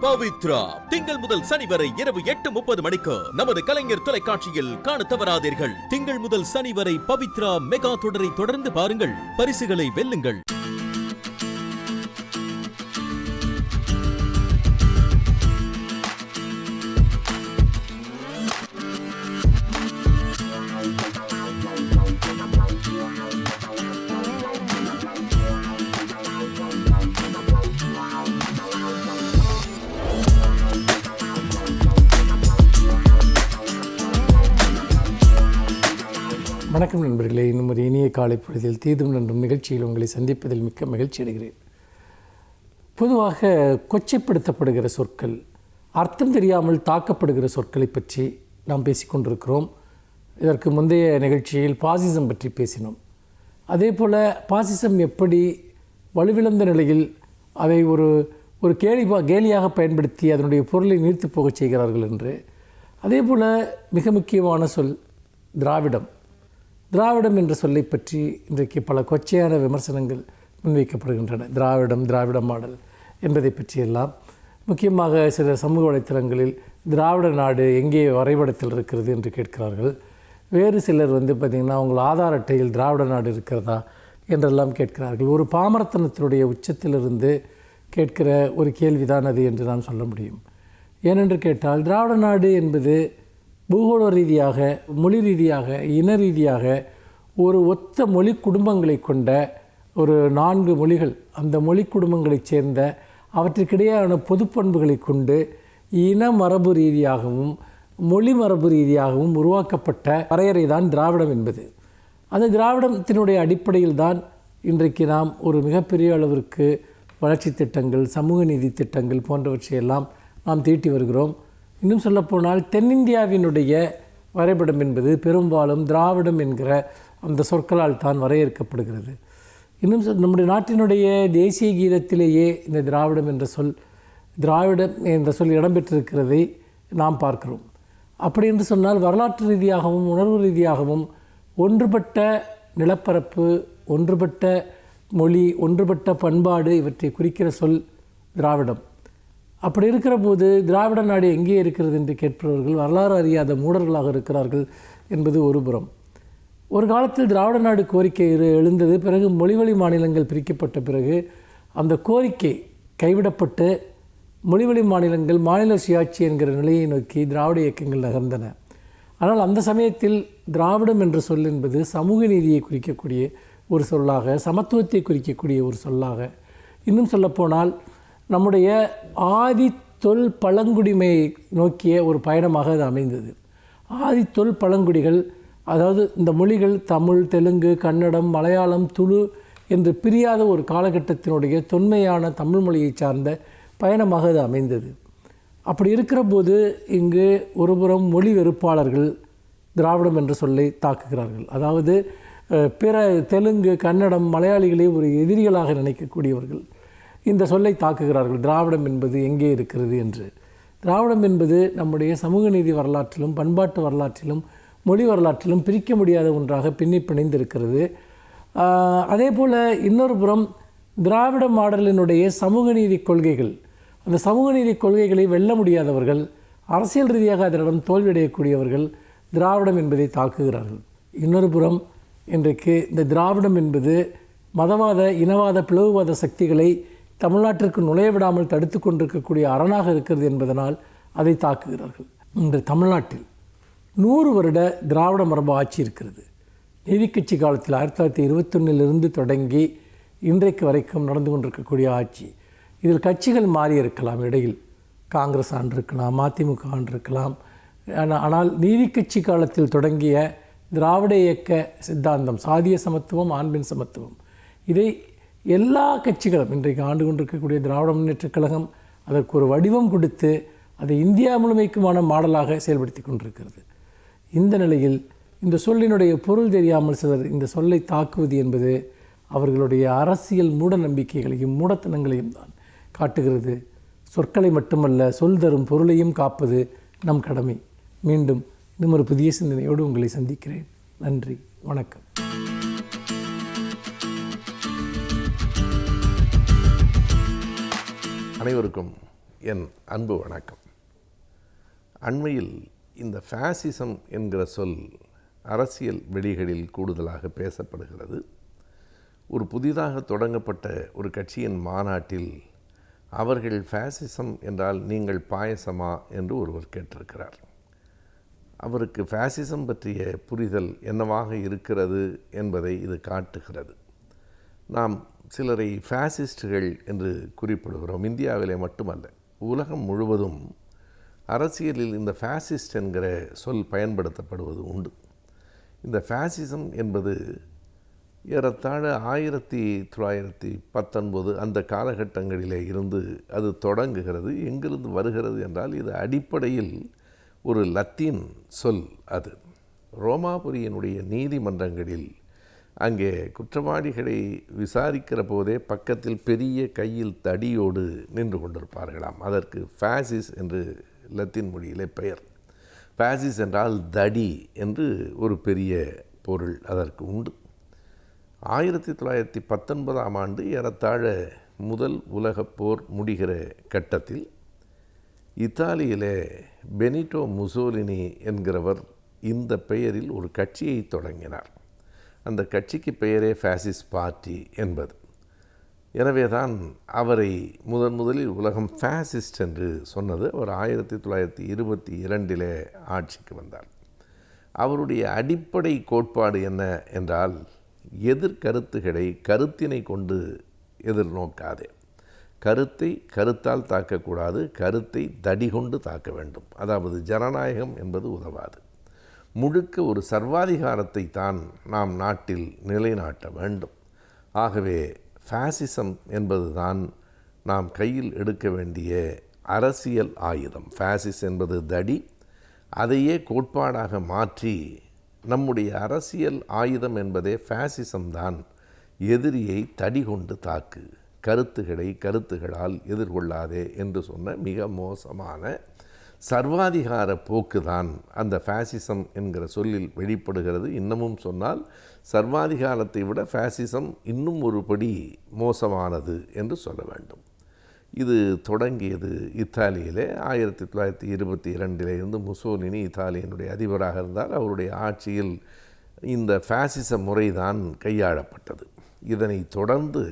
பவித்ரா திங்கள் முதல் சனி வரை இரவு 8:30 மணிக்கு நமது கலைஞர் தொலைக்காட்சியில் காண தவறாதீர்கள். திங்கள் முதல் சனி வரை பவித்ரா மெகா தொடரை தொடர்ந்து பாருங்கள், பரிசுகளை வெல்லுங்கள். வணக்கம் நண்பர்களே, இன்னும் ஒரு இனிய காலை பொழுதில் தீதும் நன்றும் நிகழ்ச்சியில் உங்களை சந்திப்பதில் மிக்க மகிழ்ச்சி அடைகிறேன். பொதுவாக கொச்சைப்படுத்தப்படுகிற சொற்கள், அர்த்தம் தெரியாமல் தாக்கப்படுகிற சொற்களை பற்றி நாம் பேசிக்கொண்டிருக்கிறோம். இதற்கு முந்தைய நிகழ்ச்சியில் பாசிசம் பற்றி பேசினோம். அதே போல் பாசிசம் எப்படி வலுவிழந்த நிலையில் அதை ஒரு கேலியாக பயன்படுத்தி அதனுடைய பொருளை நீர்த்து போகச் செய்கிறார்கள் என்று. அதே போல் மிக முக்கியமான சொல் திராவிடம். திராவிடம் என்ற சொல்லை பற்றி இன்றைக்கு பல கொச்சையான விமர்சனங்கள் முன்வைக்கப்படுகின்றன. திராவிட மாடல் என்பதை பற்றியெல்லாம் முக்கியமாக சில சமூக வலைத்தளங்களில் திராவிட நாடு எங்கே வரைபடத்தில் இருக்கிறது என்று கேட்கிறார்கள். வேறு சிலர் பார்த்திங்கன்னா உங்கள் ஆதார் அட்டையில் திராவிட நாடு இருக்கிறதா என்றெல்லாம் கேட்கிறார்கள். ஒரு பாமரத்தனத்தினுடைய உச்சத்திலிருந்து கேட்கிற ஒரு கேள்விதான் அது என்று நான் சொல்ல முடியும். ஏனென்று கேட்டால் திராவிட நாடு என்பது பூகோள ரீதியாக, மொழி ரீதியாக, இன ரீதியாக ஒரு ஒத்த மொழி குடும்பங்களை கொண்ட ஒரு 4 மொழிகள், அந்த மொழி குடும்பங்களைச் சேர்ந்த அவற்றுக்கிடையான பொதுப்பண்புகளை கொண்டு இன மரபு ரீதியாகவும் மொழி மரபு ரீதியாகவும் உருவாக்கப்பட்ட வரையறை தான் திராவிடம் என்பது. அந்த திராவிடத்தினுடைய அடிப்படையில் தான் இன்றைக்கு நாம் ஒரு மிகப்பெரிய அளவிற்கு வளர்ச்சி திட்டங்கள், சமூக நீதி திட்டங்கள் போன்றவற்றையெல்லாம் நாம் தீட்டி வருகிறோம். இன்னும் சொல்லப்போனால் தென்னிந்தியாவினுடைய வரைபடம் என்பது பெரும்பாலும் திராவிடம் என்கிற அந்த சொற்களால் தான் வரையறுக்கப்படுகிறது. இன்னும் நம்முடைய நாட்டினுடைய தேசிய கீதத்திலேயே இந்த திராவிடம் என்ற சொல் இடம்பெற்றிருக்கிறதை நாம் பார்க்கிறோம். அப்படி என்று சொன்னால் வரலாற்று ரீதியாகவும் உணர்வு ரீதியாகவும் ஒன்றுபட்ட நிலப்பரப்பு, ஒன்றுபட்ட மொழி, ஒன்றுபட்ட பண்பாடு இவற்றை குறிக்கிற சொல் திராவிடம். அப்படி இருக்கிற போது திராவிட நாடு எங்கே இருக்கிறது என்று கேட்பவர்கள் வரலாறு அறியாத மூடர்களாக இருக்கிறார்கள் என்பது ஒரு புறம். ஒரு காலத்தில் திராவிட நாடு கோரிக்கை எழுந்தது. பிறகு மொழிவழி மாநிலங்கள் பிரிக்கப்பட்ட பிறகு அந்த கோரிக்கை கைவிடப்பட்டு மொழிவழி மாநிலங்கள் மாநில சுயாட்சி என்கிற நிலையை நோக்கி திராவிட இயக்கங்கள் நகர்ந்தன. ஆனால் அந்த சமயத்தில் திராவிடம் என்ற சொல் என்பது சமூக நீதியை குறிக்கக்கூடிய ஒரு சொல்லாக, சமத்துவத்தை குறிக்கக்கூடிய ஒரு சொல்லாக, இன்னும் சொல்லப்போனால் நம்முடைய ஆதி தொல் பழங்குடிமையை நோக்கிய ஒரு பயணமாக அது அமைந்தது. ஆதி தொல் பழங்குடிகள், அதாவது இந்த மொழிகள் தமிழ், தெலுங்கு, கன்னடம், மலையாளம், துளு என்று பிரியாத ஒரு காலகட்டத்தினுடைய தொன்மையான தமிழ் மொழியை சார்ந்த பயணமாக அது அமைந்தது. அப்படி இருக்கிற போது இங்கு ஒருபுறம் மொழி வெறுப்பாளர்கள் திராவிடம் என்ற சொல்லை தாக்குகிறார்கள். அதாவது பிற தெலுங்கு, கன்னடம், மலையாளிகளே ஒரு எதிரிகளாக நினைக்கக்கூடியவர்கள் இந்த சொல்லை தாக்குகிறார்கள். திராவிடம் என்பது எங்கே இருக்கிறது என்று. திராவிடம் என்பது நம்முடைய சமூக நீதி வரலாற்றிலும் பண்பாட்டு வரலாற்றிலும் மொழி வரலாற்றிலும் பிரிக்க முடியாத ஒன்றாக பின்னி பிணைந்திருக்கிறது. அதே போல் இன்னொரு புறம் திராவிட மாடலினுடைய சமூக நீதி கொள்கைகள், அந்த சமூக நீதி கொள்கைகளை வெல்ல முடியாதவர்கள், அரசியல் ரீதியாக அதனிடம் தோல்வியடையக்கூடியவர்கள் திராவிடம் என்பதை தாக்குகிறார்கள். இன்னொரு புறம் இன்றைக்கு இந்த திராவிடம் என்பது மதவாத, இனவாத, பிளவுவாத சக்திகளை தமிழ்நாட்டிற்கு நுழைய விடாமல் தடுத்து கொண்டிருக்கக்கூடிய அரணாக இருக்கிறது என்பதனால் அதை தாக்குகிறார்கள். இன்று தமிழ்நாட்டில் 100 வருட திராவிட மரபு ஆட்சி இருக்கிறது. நீதி கட்சி காலத்தில் 1921 தொடங்கி இன்றைக்கு வரைக்கும் நடந்து கொண்டிருக்கக்கூடிய ஆட்சி. இதில் கட்சிகள் மாறி இருக்கலாம், இடையில் காங்கிரஸ் ஆண்டிருக்கலாம், மதிமுக ஆண்டிருக்கலாம். ஆனால் நீதி கட்சி காலத்தில் தொடங்கிய திராவிட இயக்க சித்தாந்தம், சாதிய சமத்துவம், ஆண்பின் சமத்துவம், இதை எல்லா கட்சிகளும் இன்றைக்கு ஆண்டு கொண்டிருக்கக்கூடிய திராவிட முன்னேற்றக் கழகம் அதற்கு ஒரு வடிவம் கொடுத்து அதை இந்தியா முழுமைக்குமான மாடலாக செயல்படுத்தி கொண்டிருக்கிறது. இந்த நிலையில் இந்த சொல்லினுடைய பொருள் தெரியாமல் சிலர் இந்த சொல்லை தாக்குவது என்பது அவர்களுடைய அரசியல் மூட நம்பிக்கைகளையும் மூடத்தனங்களையும் தான் காட்டுகிறது. சொற்களை மட்டுமல்ல, சொல் தரும் பொருளையும் காப்பது நம் கடமை. மீண்டும் இன்னும் ஒரு புதிய சிந்தனையோடு உங்களை சந்திக்கிறேன். நன்றி, வணக்கம். அனைவருக்கும் என் அன்பு வணக்கம். அண்மையில் இந்த ஃபேசிசம் என்கிற சொல் அரசியல் வெளிகளில் கூடுதலாக பேசப்படுகிறது. ஒரு புதிதாக தொடங்கப்பட்ட ஒரு கட்சியின் மாநாட்டில் அவர்கள் ஃபேசிசம் என்றால் நீங்கள் பாயசமா என்று ஒருவர் கேட்டிருக்கிறார். அவருக்கு ஃபேசிசம் பற்றிய புரிதல் என்னவாக இருக்கிறது என்பதை இது காட்டுகிறது. நாம் சிலரை ஃபேசிஸ்டுகள் என்று குறிப்பிடுகிறோம். இந்தியாவிலே மட்டுமல்ல, உலகம் முழுவதும் அரசியலில் இந்த ஃபேசிஸ்ட் என்கிற சொல் பயன்படுத்தப்படுவது உண்டு. இந்த ஃபேசிசம் என்பது ஏறத்தாழ 1919 அந்த காலகட்டங்களிலே இருந்து அது தொடங்குகிறது. எங்கிருந்து வருகிறது என்றால் இது அடிப்படையில் ஒரு லத்தீன் சொல். அது ரோமாபுரியினுடைய நீதிமன்றங்களில் அங்கே குற்றவாளிகளை விசாரிக்கிற போதே பக்கத்தில் பெரிய கையில் தடியோடு நின்று கொண்டிருப்பார்களாம். அதற்கு ஃபேசிஸ் என்று லத்தீன் மொழியிலே பெயர். ஃபேசிஸ் என்றால் தடி என்று ஒரு பெரிய பொருள் அதற்கு உண்டு. 1919ஆம் ஆண்டு ஏறத்தாழ முதல் உலகப் போர் முடிகிற கட்டத்தில் இத்தாலியிலே பெனிட்டோ முசோலினி என்கிறவர் இந்த பெயரில் ஒரு கட்சியை தொடங்கினார். அந்த கட்சிக்கு பெயரே ஃபேசிஸ்ட் பார்ட்டி என்பது. எனவே தான் அவரை முதலில் உலகம் ஃபேசிஸ்ட் என்று சொன்னது. அவர் 1922 ஆட்சிக்கு வந்தார். அவருடைய அடிப்படை கோட்பாடு என்ன என்றால், எதிர்கருத்துகளை கருத்தினை கொண்டு எதிர்நோக்காதே, கருத்தை கருத்தால் தாக்கக்கூடாது, கருத்தை தடி கொண்டு தாக்க வேண்டும். அதாவது ஜனநாயகம் என்பது உதவாது. முழுக்க ஒரு சர்வாதிகாரத்தை தான் நாம் நாட்டில் நிலைநாட்ட வேண்டும். ஆகவே ஃபேசிசம் என்பது தான் நாம் கையில் எடுக்க வேண்டிய அரசியல் ஆயுதம். ஃபேசிஸ் என்பது தடி, அதையே கோட்பாடாக மாற்றி நம்முடைய அரசியல் ஆயுதம் என்பதே ஃபேசிசம் தான். எதிரியை தடி கொண்டு தாக்கு, கருத்துக்களை கருத்துகளால் எதிர்கொள்ளாதே என்று சொன்ன மிக மோசமான சர்வாதிகார போக்குதான் அந்த ஃபேசிசம் என்கிற சொல்லில் வெளிப்படுகிறது. இன்னமும் சொன்னால் சர்வாதிகாரத்தை விட ஃபேசிசம் இன்னும் ஒரு படி மோசமானது என்று சொல்ல வேண்டும். இது தொடங்கியது இத்தாலியிலே 1922 இருந்து. முசோலினி இத்தாலியினுடைய அதிபராக இருந்தால் அவருடைய ஆட்சியில் இந்த ஃபேசிச முறைதான் கையாளப்பட்டது. இதனை தொடர்ந்து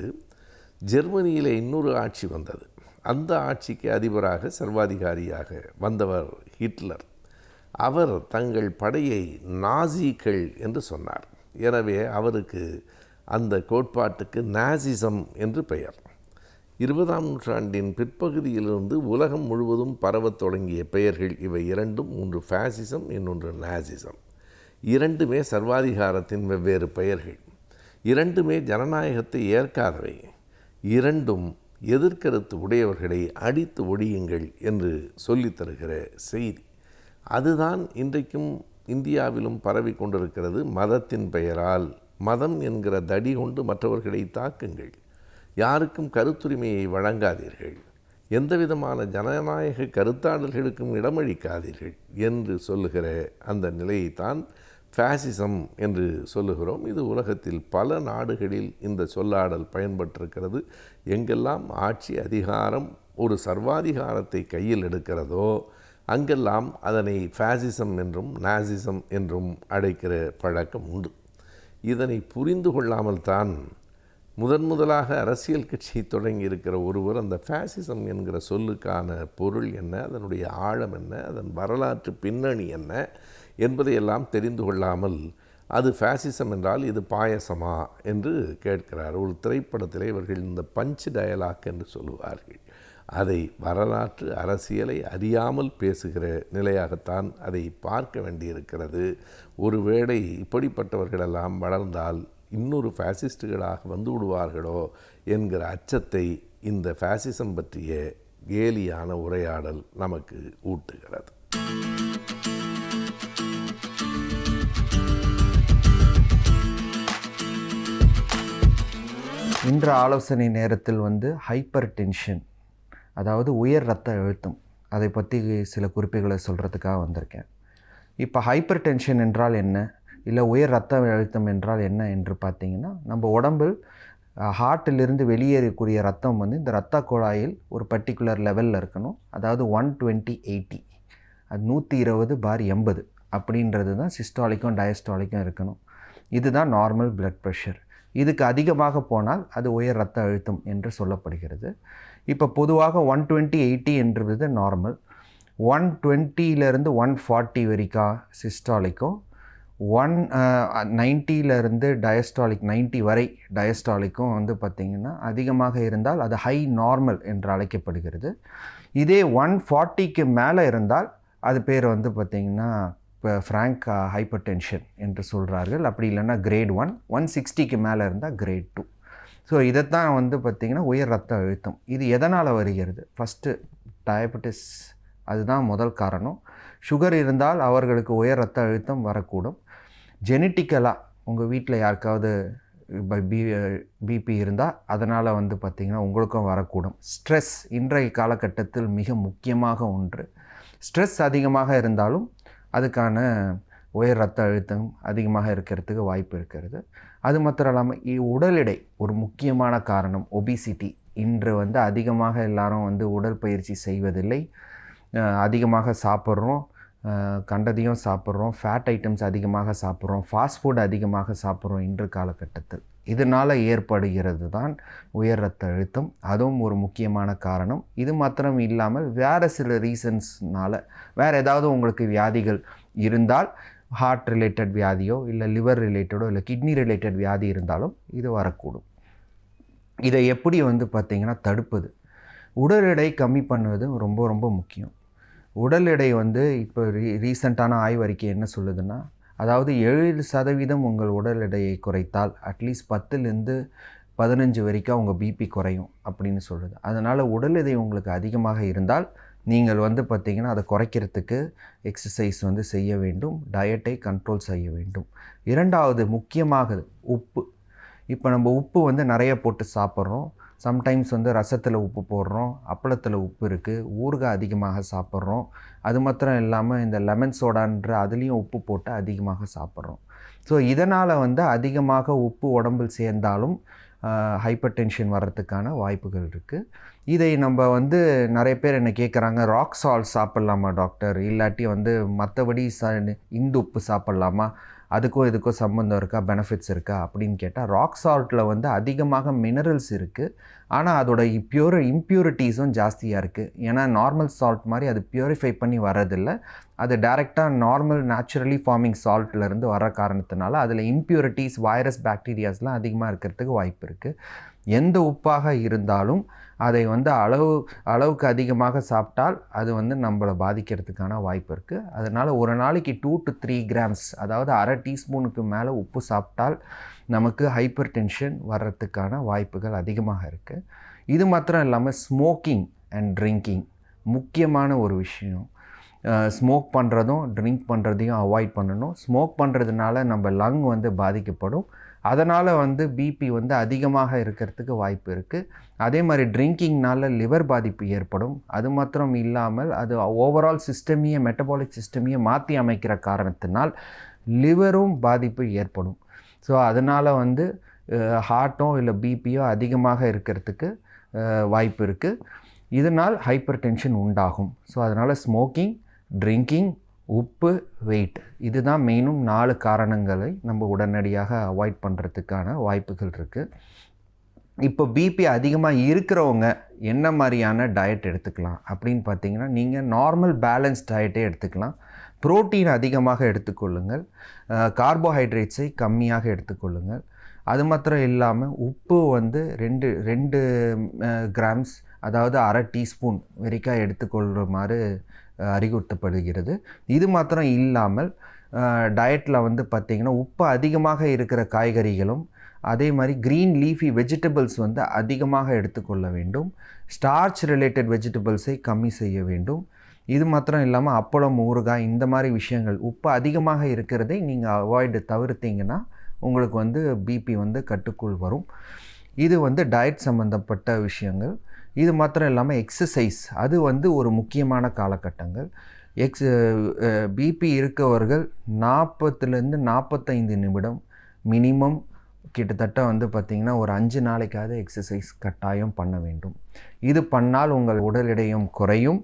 ஜெர்மனியிலே இன்னொரு ஆட்சி வந்தது. அந்த ஆட்சிக்கு அதிபராக சர்வாதிகாரியாக வந்தவர் ஹிட்லர். அவர் தங்கள் படையை நாசிகள் என்று சொன்னார். எனவே அவருக்கு அந்த கோட்பாட்டுக்கு நாசிசம் என்று பெயர். 20ஆம் நூற்றாண்டின் பிற்பகுதியிலிருந்து உலகம் முழுவதும் பரவத் தொடங்கிய பெயர்கள் இவை இரண்டும். ஒன்று ஃபேசிசம், இன்னொன்று நாசிசம். இரண்டுமே சர்வாதிகாரத்தின் வெவ்வேறு பெயர்கள். இரண்டுமே ஜனநாயகத்தை ஏற்காதவை. இரண்டும் எதிர்கருத்து உடையவர்களை அடித்து ஒழியுங்கள் என்று சொல்லித் தருகிற செய்தி. அதுதான் இன்றைக்கும் இந்தியாவிலும் பரவி கொண்டிருக்கிறது. மதத்தின் பெயரால் மதம் என்கிற தடி கொண்டு மற்றவர்களை தாக்குங்கள், யாருக்கும் கருத்துரிமையை வழங்காதீர்கள், எந்தவிதமான ஜனநாயக கருத்தாடல்களுக்கும் இடமளிக்காதீர்கள் என்று சொல்லுகிற அந்த நிலையைத்தான் ஃபேசிசம் என்று சொல்லுகிறோம். இது உலகத்தில் பல நாடுகளில் இந்த சொல்லாடல் பயன்பட்டிருக்கிறது. எங்கெல்லாம் ஆட்சி அதிகாரம் ஒரு சர்வாதிகாரத்தை கையில் எடுக்கிறதோ அங்கெல்லாம் அதனை ஃபேசிசம் என்றும் நாசிசம் என்றும் அழைக்கிற பழக்கம் உண்டு. இதனை புரிந்து கொள்ளாமல் தான் முதலாக அரசியல் கட்சி தொடங்கி இருக்கிற ஒருவர் அந்த ஃபேசிசம் என்கிற சொல்லுக்கான பொருள் என்ன, அதனுடைய ஆழம் என்ன, அதன் வரலாற்று பின்னணி என்ன என்பதையெல்லாம் தெரிந்து கொள்ளாமல் அது ஃபேசிசம் என்றால் இது பாயசமா என்று கேட்கிறார். ஒரு திரைப்படத்திலே இவர்கள் இந்த பஞ்ச் டயலாக் என்று சொல்லுவார்கள். அதை வரலாற்று அரசியலை அறியாமல் பேசுகிற நிலையாகத்தான் அதை பார்க்க வேண்டியிருக்கிறது. ஒருவேளை இப்படிப்பட்டவர்களெல்லாம் வளர்ந்தால் இன்னொரு ஃபேசிஸ்டுகளாக வந்து விடுவார்களோ என்கிற அச்சத்தை இந்த ஃபேசிசம் பற்றிய கேலியான உரையாடல் நமக்கு ஊட்டுகிறது. இன்று ஆலோசனை நேரத்தில் ஹைப்பர் டென்ஷன், அதாவது உயர் இரத்த அழுத்தம், அதை பற்றி சில குறிப்புகளை சொல்கிறதுக்காக வந்திருக்கேன். இப்போ ஹைப்பர் டென்ஷன் என்றால் என்ன, இல்லை உயர் இரத்த அழுத்தம் என்றால் என்ன என்று பார்த்தீங்கன்னா, நம்ம உடம்பில் ஹார்ட்டிலிருந்து வெளியேறக்கூடிய ரத்தம் வந்து இந்த இரத்த குழாயில் ஒரு பர்டிகுலர் லெவலில் இருக்கணும். அதாவது 120/80, அது 120/80 அப்படின்றது தான் சிஸ்டாலிக்கும் டயஸ்டாலிக்கும் இருக்கணும். இதுதான் நார்மல் பிளட் ப்ரெஷர். இதுக்கு அதிகமாக போனால் அது உயர் இரத்த அழுத்தம் என்று சொல்லப்படுகிறது. இப்போ பொதுவாக 120/80 என்றது நார்மல். 120லேருந்து 140 வரைக்கும் சிஸ்டாலிக்கும், 190லேருந்து டயஸ்டாலிக் 90 வரை டயஸ்டாலிக்கும் வந்து பார்த்திங்கன்னா அதிகமாக இருந்தால் அது ஹை நார்மல் என்று அழைக்கப்படுகிறது. இதே 140க்கு மேலே இருந்தால் அது பேர் வந்து பார்த்திங்கன்னா இப்போ ஃப்ராங்க் ஹைப்பர் டென்ஷன் என்று சொல்கிறார்கள். அப்படி இல்லைன்னா கிரேட் 1. 160க்கு மேலே இருந்தால் கிரேட் 2. ஸோ இதைத்தான் வந்து பார்த்திங்கன்னா உயர் இரத்த அழுத்தம். இது எதனால் வருகிறது? ஃபஸ்ட்டு டயபெட்டிஸ், அதுதான் முதல் காரணம். சுகர் இருந்தால் அவர்களுக்கு உயர் இரத்த அழுத்தம் வரக்கூடும். ஜெனட்டிக்கலாக உங்கள் வீட்டில் யாருக்காவது பிபி இருந்தால் அதனால் வந்து பார்த்திங்கன்னா உங்களுக்கும் வரக்கூடும். ஸ்ட்ரெஸ் இன்றைய காலகட்டத்தில் மிக முக்கியமாக ஒன்று. ஸ்ட்ரெஸ் அதிகமாக இருந்தாலும் அதுக்கான உயர் இரத்த அழுத்தம் அதிகமாக இருக்கிறதுக்கு வாய்ப்பு இருக்கிறது. அது மாத்திரம் இல்லாமல் உடல் எடை ஒரு முக்கியமான காரணம். ஒபிசிட்டி இன்று வந்து அதிகமாக எல்லாரும் வந்து உடற்பயிற்சி செய்வதில்லை. அதிகமாக சாப்பிட்றோம், கண்டதையும் சாப்பிட்றோம், ஃபேட் ஐட்டம்ஸ் அதிகமாக சாப்பிட்றோம், ஃபாஸ்ட் ஃபுட் அதிகமாக சாப்பிட்றோம் இன்று காலகட்டத்தில். இதனால் ஏற்படுகிறது தான் உயர் இரத்த அழுத்தம். அதுவும் ஒரு முக்கியமான காரணம். இது மாத்திரம் இல்லாமல் வேறு சில ரீசன்ஸ்னால் வேறு ஏதாவது உங்களுக்கு வியாதிகள் இருந்தால், ஹார்ட் ரிலேட்டட் வியாதியோ இல்லை லிவர் ரிலேட்டடோ இல்லை கிட்னி ரிலேட்டட் வியாதி இருந்தாலும் இது வரக்கூடும். இதை எப்படி வந்து பார்த்திங்கன்னா தடுப்பது? உடல் எடை கம்மி பண்ணுவது ரொம்ப ரொம்ப முக்கியம். உடல் எடை வந்து இப்போ ரீசெண்டான ஆய்வறிக்கை என்ன சொல்லுதுன்னா, அதாவது 7% உங்கள் உடல் எடையை குறைத்தால் அட்லீஸ்ட் 10லேருந்து 15 வரைக்கும் உங்கள் பிபி குறையும் அப்படின்னு சொல்லுது. அதனால் உடல் எடை உங்களுக்கு அதிகமாக இருந்தால் நீங்கள் வந்து பார்த்திங்கன்னா அதை குறைக்கிறதுக்கு எக்ஸசைஸ் வந்து செய்ய வேண்டும், டயட்டை கண்ட்ரோல் செய்ய வேண்டும். இரண்டாவது முக்கியமாக உப்பு. இப்போ நம்ம உப்பு வந்து நிறைய போட்டு சாப்பிட்றோம். சம்டைம்ஸ் வந்து ரசத்தில் உப்பு போடுறோம், அப்பளத்தில் உப்பு இருக்குது, ஊறுகாய் அதிகமாக சாப்பிட்றோம். அது மாத்திரம் இல்லாமல் இந்த லெமன் சோடான்ற அதுலேயும் உப்பு போட்டு அதிகமாக சாப்பிட்றோம். ஸோ இதனால் வந்து அதிகமாக உப்பு உடம்பில் சேர்ந்தாலும் ஹைப்பர் டென்ஷன் வர்றதுக்கான வாய்ப்புகள் இருக்குது. இதை நம்ம வந்து நிறைய பேர் என்ன கேட்குறாங்க, ராக் சால்ட் சாப்பிட்லாமா டாக்டர், இல்லாட்டி வந்து மற்றபடி இந்து உப்பு சாப்பிட்லாமா, அதுக்கும் இதுக்கும் சம்மந்தம் இருக்கா, பெனிஃபிட்ஸ் இருக்கா அப்படின்னு கேட்டால், ராக் சால்ட்டில் வந்து அதிகமாக மினரல்ஸ் இருக்குது. ஆனால் அதோட இம்ப்யூரிட்டிஸும் ஜாஸ்தியாக இருக்குது. ஏன்னா நார்மல் சால்ட் மாதிரி அது பியூரிஃபை பண்ணி வர்றதில்லை. அது டைரெக்டாக நார்மல் நேச்சுரலி ஃபார்மிங் சால்ட்லேருந்து வர காரணத்தினால அதில் இம்ப்யூரிட்டிஸ், வைரஸ், பாக்டீரியாஸ்லாம் அதிகமாக இருக்கிறதுக்கு வாய்ப்பு இருக்குது. எந்த உப்பாக இருந்தாலும் அதை வந்து அளவுக்கு அதிகமாக சாப்பிட்டால் அது வந்து நம்மளை பாதிக்கிறதுக்கான வாய்ப்பு இருக்குது. அதனால் ஒரு நாளைக்கு 2 to 3 கிராம்ஸ், அதாவது அரை டீஸ்பூனுக்கு மேலே உப்பு சாப்பிட்டால் நமக்கு ஹைப்பர் டென்ஷன் வர்றதுக்கான வாய்ப்புகள் அதிகமாக இருக்குது. இது மாத்திரம் இல்லாமல் ஸ்மோக்கிங் அண்ட் ட்ரிங்கிங் முக்கியமான ஒரு விஷயம். ஸ்மோக் பண்ணுறதும் ட்ரிங்க் பண்ணுறதையும் அவாய்ட் பண்ணணும். ஸ்மோக் பண்ணுறதுனால நம்ம லங் வந்து பாதிக்கப்படும். அதனால் வந்து பிபி வந்து அதிகமாக இருக்கிறதுக்கு வாய்ப்பு இருக்குது. அதே மாதிரி ட்ரிங்கிங்னால லிவர் பாதிப்பு ஏற்படும். அது மாத்திரம் இல்லாமல் அது ஓவரால் சிஸ்டமையே, மெட்டபாலிக் சிஸ்டமையே மாற்றி அமைக்கிற காரணத்தினால் லிவரும் பாதிப்பு ஏற்படும். ஸோ அதனால் வந்து ஹார்ட்டோ இல்லை பிபியோ அதிகமாக இருக்கிறதுக்கு வாய்ப்பு இருக்குது. இதனால் ஹைப்பர் டென்ஷன் உண்டாகும். ஸோ அதனால் ஸ்மோக்கிங், ட்ரிங்கிங், உப்பு, வெயிட், இதுதான் மெயினும் 4 காரணங்களை நம்ம உடனடியாக அவாய்ட் பண்ணுறதுக்கான வாய்ப்புகள் இருக்குது. இப்போ பிபி அதிகமாக இருக்கிறவங்க என்ன மாதிரியான டயட் எடுத்துக்கலாம் அப்படின்னு பார்த்தீங்கன்னா, நீங்கள் நார்மல் பேலன்ஸ் டயட்டே எடுத்துக்கலாம். புரோட்டீன் அதிகமாக எடுத்துக்கொள்ளுங்கள், கார்போஹைட்ரேட்ஸை கம்மியாக எடுத்துக்கொள்ளுங்கள். அது மாத்திரம் இல்லாமல் உப்பு வந்து 2 கிராம்ஸ், அதாவது அரை டீஸ்பூன் வரைக்கும் எடுத்துக்கொள்ளுமாறு அறிவுறுத்தப்படுகிறது. இது மாத்திரம் இல்லாமல் டயட்டில் வந்து பார்த்திங்கன்னா உப்பு அதிகமாக இருக்கிற காய்கறிகளும் அதே மாதிரி க்ரீன் லீஃபி வெஜிடபிள்ஸ் வந்து அதிகமாக எடுத்துக்கொள்ள வேண்டும். ஸ்டார்ச் ரிலேட்டட் வெஜிடபிள்ஸை கம்மி செய்ய வேண்டும். இது மாத்திரம் இல்லாமல் அப்பளம், ஊறுகாய் இந்த மாதிரி விஷயங்கள் உப்பு அதிகமாக இருக்கிறதை நீங்கள் தவிர்த்தீங்கன்னா உங்களுக்கு வந்து பிபி வந்து கட்டுக்குள் வரும். இது வந்து டயட் சம்மந்தப்பட்ட விஷயங்கள். இது மாத்திரம் இல்லாமல் எக்ஸசைஸ், அது வந்து ஒரு முக்கியமான காலகட்டங்கள். பிபி இருக்கவர்கள் 40லேருந்து 45 நிமிடம் மினிமம் கிட்டத்தட்ட வந்து பார்த்திங்கன்னா ஒரு 5 நாளைக்காவது எக்ஸசைஸ் கட்டாயம் பண்ண வேண்டும். இது பண்ணால் உங்கள் உடல் எடையும் குறையும்.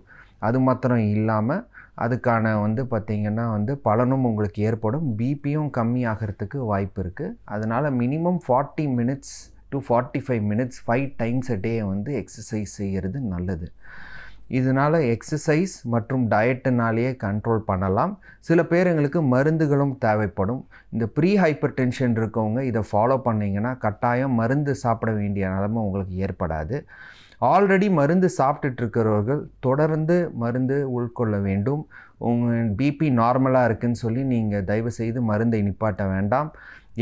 அது மாத்திரம் இல்லாமல் அதுக்கான வந்து பார்த்திங்கன்னா வந்து பலனும் உங்களுக்கு ஏற்படும். பிபியும் கம்மியாகிறதுக்கு வாய்ப்பு இருக்குது. அதனால் minimum 40 minutes to 45 minutes 5 times a day வந்து எக்ஸசைஸ் செய்கிறது நல்லது. இதனால் எக்ஸசைஸ் மற்றும் டயட்டுனாலேயே கண்ட்ரோல் பண்ணலாம். சில பேருங்களுக்கு மருந்துகளும் தேவைப்படும். இந்த ப்ரீ ஹைப்பர் டென்ஷன் இருக்கவங்க இதை ஃபாலோ பண்ணிங்கன்னா கட்டாயம் மருந்து சாப்பிட வேண்டிய நிலைமை உங்களுக்கு ஏற்படாது. ஆல்ரெடி மருந்து சாப்பிட்டுட்டு இருக்கிறவர்கள் தொடர்ந்து மருந்து உட்கொள்ள வேண்டும். உங்கள் பிபி நார்மலாக இருக்குதுன்னு சொல்லி நீங்கள் தயவுசெய்து மருந்தை நிப்பாட்ட வேண்டாம்.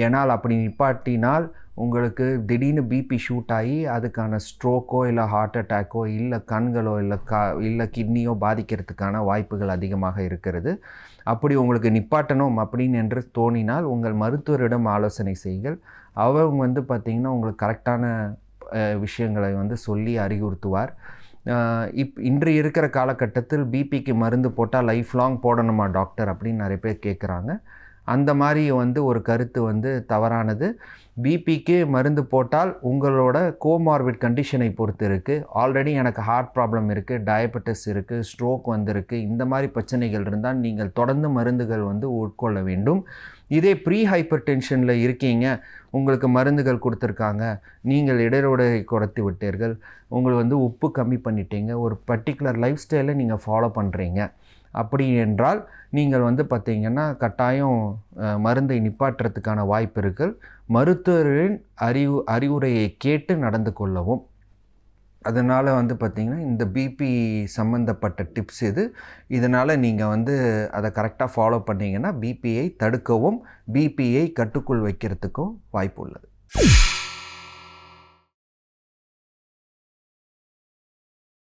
ஏன்னால் அப்படி நிப்பாட்டினால் உங்களுக்கு திடீர்னு பிபி ஷூட் ஆகி அதுக்கான ஸ்ட்ரோக்கோ இல்லை ஹார்ட் அட்டாக்கோ இல்லை கண்களோ இல்லை கிட்னியோ பாதிக்கிறதுக்கான வாய்ப்புகள் அதிகமாக இருக்கிறது. அப்படி உங்களுக்கு நிப்பாட்டணும் அப்படின்னு என்று தோணினால் உங்கள் மருத்துவரிடம் ஆலோசனை செய்யுங்கள். அவங்க வந்து பார்த்திங்கன்னா உங்களுக்கு கரெக்டான விஷயங்களை வந்து சொல்லி அறிவுறுத்துவார். இன்று இருக்கிற காலகட்டத்தில் பிபிக்கு மருந்து போட்டால் லைஃப் லாங் போடணுமா டாக்டர் அப்படின்னு நிறைய பேர் கேட்குறாங்க. அந்த மாதிரி வந்து ஒரு கருத்து வந்து தவறானது. பிபிக்கு மருந்து போட்டால் உங்களோட கோமார்பிட் கண்டிஷனை பொறுத்து இருக்குது. ஆல்ரெடி எனக்கு ஹார்ட் ப்ராப்ளம் இருக்குது, டயபெட்டிஸ் இருக்குது, ஸ்ட்ரோக் வந்திருக்கு, இந்த மாதிரி பிரச்சனைகள் இருந்தால் நீங்கள் தொடர்ந்து மருந்துகள் வந்து உட்கொள்ள வேண்டும். இதே ப்ரீ ஹைப்பர் டென்ஷனில் இருக்கீங்க, உங்களுக்கு மருந்துகள் கொடுத்துருக்காங்க, நீங்கள் இடையோடை குறைத்து விட்டீர்கள், உங்களுக்கு வந்து உப்பு கம்மி பண்ணிட்டீங்க, ஒரு பர்டிகுலர் லைஃப் ஸ்டைலை நீங்கள் ஃபாலோ பண்ணுறீங்க, அப்படி என்றால் நீங்கள் வந்து பார்த்திங்கன்னா கட்டாயம் மருந்தை நிப்பாட்டுறதுக்கான வாய்ப்பு இருக்குது. மருத்துவரின் அறிவுரையை கேட்டு நடந்து கொள்ளவும். அதனால் வந்து பார்த்திங்கன்னா இந்த பிபி சம்மந்தப்பட்ட டிப்ஸ் இதனால் நீங்கள் வந்து அதை கரெக்டாக ஃபாலோ பண்ணிங்கன்னா பிபியை தடுக்கவும் பிபியை கட்டுக்குள் வைக்கிறதுக்கும் வாய்ப்பு உள்ளது.